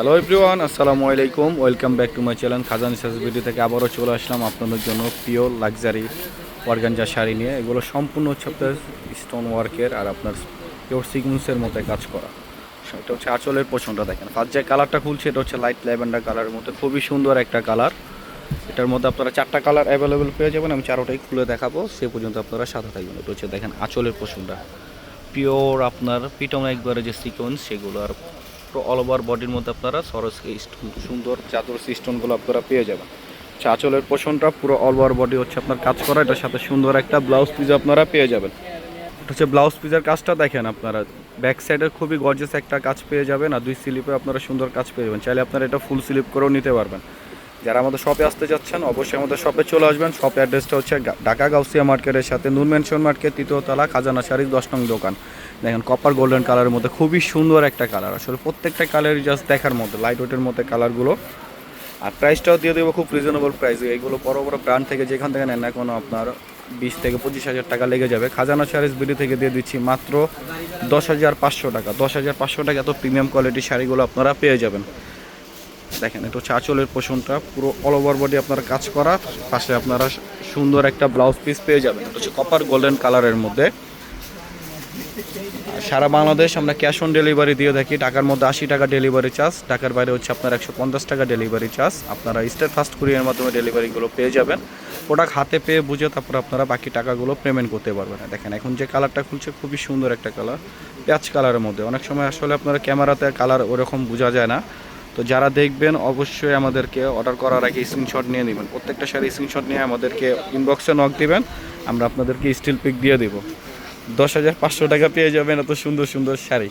Hello everyone, আসসালামু আলাইকুম। Welcome back to my channel খাজান ভিডিও থেকে আবারও চলে আসলাম আপনাদের জন্য পিওর লাক্সারি অর্গানজা শাড়ি নিয়ে। এগুলো সম্পূর্ণ হচ্ছে আপনার স্টোন ওয়ার্কের আর আপনার পিওর সিকুয়েন্সের মধ্যে কাজ করা। এটা হচ্ছে আঁচলের পোষণটা দেখেন। ফার্স্ট যে কালারটা খুলছে এটা হচ্ছে লাইট ল্যাভেন্ডার কালারের মধ্যে, খুবই সুন্দর একটা কালার। এটার মধ্যে আপনারা 4টা কালার অ্যাভেলেবেল পেয়ে যাবেন। আমি 4টাই খুলে দেখাবো, সে পর্যন্ত আপনারা সাথে থাকবেন। এটা হচ্ছে দেখেন আঁচলের পোষণটা পিওর আপনার পিটন একবারে যে সিকোয়েন্স সেগুলো, আর অল ওভার বডির মধ্যে আপনারা সরসকে সুন্দর চাদর স্টোনগুলো আপনারা পেয়ে যাবেন। আঁচলের পোষণটা পুরো অল ওভার বডি হচ্ছে আপনার কাজ করা। এটার সাথে সুন্দর একটা ব্লাউজ পিস আপনারা পেয়ে যাবেন। এটা হচ্ছে ব্লাউজ পিসের কাজটা দেখেন আপনারা, ব্যাক সাইডে খুবই গর্জিয়াস একটা কাজ পেয়ে যাবেন, আর 2 স্লিপে আপনারা সুন্দর কাজ পেয়ে যাবেন। চাইলে আপনারা এটা ফুল স্লিপ করেও নিতে পারবেন। যারা আমাদের শপে আসতে যাচ্ছেন অবশ্যই আমাদের শপে চলে আসবেন। শপে অ্যাড্রেসটা হচ্ছে ঢাকা গাউসিয়া মার্কেটের সাথে নূর মেনশন মার্কেট, 3য় তলা, খাজানা শাড়ির 10 নং দোকান। দেখেন কপার গোল্ডেন কালারের মধ্যে খুবই সুন্দর একটা কালার। আসলে প্রত্যেকটা কালারই জাস্ট দেখার মধ্যে, লাইট ওয়েটের মধ্যে কালারগুলো। আর প্রাইসটাও দিয়ে দেবো খুব রিজনেবল প্রাইস। এইগুলো বড় বড় ব্র্যান্ড থেকে যেখান থেকে নেন না কোনো আপনার 20 থেকে 25 হাজার টাকা লেগে যাবে। খাজানা শাড়িজ বিডি থেকে দিয়ে দিচ্ছি মাত্র 10,500 টাকা। 10,500 টাকা এত প্রিমিয়াম কোয়ালিটির শাড়িগুলো আপনারা পেয়ে যাবেন। দেখেন এটা হচ্ছে আঁচলের পোষণটা পুরো অল ওভার বডি আপনারা কাজ করা, পাশে আপনারা সুন্দর একটা ব্লাউজ পিস পেয়ে যাবেন। এটা হচ্ছে কপার গোল্ডেন কালারের মধ্যে। সারা বাংলাদেশ আমরা ক্যাশ অন ডেলিভারি দিয়ে থাকি। টাকার মধ্যে 80 টাকা ডেলিভারি চার্জ, টাকার বাইরে হচ্ছে আপনার 150 টাকা ডেলিভারি চার্জ। আপনারা স্টেট ফার্স্ট কুরিয়ারের মাধ্যমে ডেলিভারিগুলো পেয়ে যাবেন। প্রোডাক্ট হাতে পেয়ে বুঝে তারপর আপনারা বাকি টাকাগুলো পেমেন্ট করতে পারবেন। দেখেন এখন যে কালারটা খুলছে খুবই সুন্দর একটা কালার, পেঁয়াজ কালারের মধ্যে। অনেক সময় আসলে আপনারা ক্যামেরাতে কালার ওরকম বোঝা যায় না। তো যারা দেখবেন অবশ্যই আমাদেরকে অর্ডার করার আগে স্ক্রিনশট নিয়ে নেবেন। প্রত্যেকটা শাড়ি স্ক্রিনশট নিয়ে আমাদেরকে ইনবক্সে নক দিবেন, আমরা আপনাদেরকে স্টিল পিক দিয়ে দেবো। 10,500 টাকা পেয়ে যাবেন এত সুন্দর সুন্দর শাড়ি।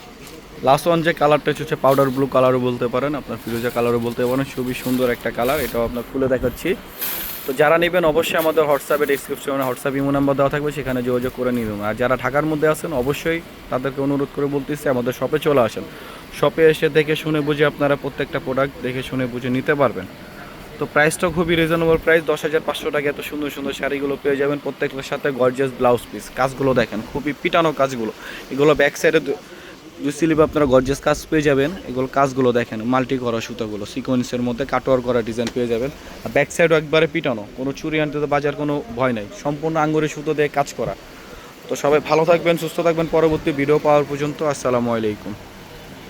লাস্ট ওয়ান যে কালারটা হচ্ছে পাউডার ব্লু কালারও বলতে পারেন, আপনার ফিরোজা কালারও বলতে পারেন। খুবই সুন্দর একটা কালার, এটাও আপনার খুলে দেখাচ্ছি। তো যারা নেবেন অবশ্যই আমাদের হোয়াটসঅ্যাপে ডিসক্রিপশনে হোয়াটসঅ্যাপ ইমো নাম্বার দেওয়া থাকবে, সেখানে যোগাযোগ করে নিয়ে নেবেন। আর যারা ঢাকার মধ্যে আছেন অবশ্যই তাদেরকে অনুরোধ করে বলতেছি আমাদের শপে চলে আসেন। শপে এসে দেখে শুনে বুঝে আপনারা প্রত্যেকটা প্রোডাক্ট দেখে শুনে বুঝে নিতে পারবেন। তো প্রাইসটাও খুবই রিজনেবল প্রাইস, 10,500 টাকা এত সুন্দর সুন্দর শাড়িগুলো পেয়ে যাবেন। প্রত্যেকটার সাথে গর্জিয়াস ব্লাউজ পিস। কাজগুলো দেখেন খুবই পিটানো কাজগুলো। এগুলো ব্যাক সাইডে 2 স্লিপে আপনারা গর্জিয়াস কাজ পেয়ে যাবেন। এগুলো কাজগুলো দেখেন মাল্টি করা সুতাগুলো সিকোয়েন্সের মধ্যে কাটওয়ার করা ডিজাইন পেয়ে যাবেন। আর ব্যাক সাইডও একবারে পিটানো, কোনো চুরি আনতে তো বাজার কোনো ভয় নাই, সম্পূর্ণ আঙ্গুরের সুতো দিয়ে কাজ করা। তো সবাই ভালো থাকবেন, সুস্থ থাকবেন। পরবর্তী ভিডিও পাওয়ার পর্যন্ত আসসালামু আলাইকুম।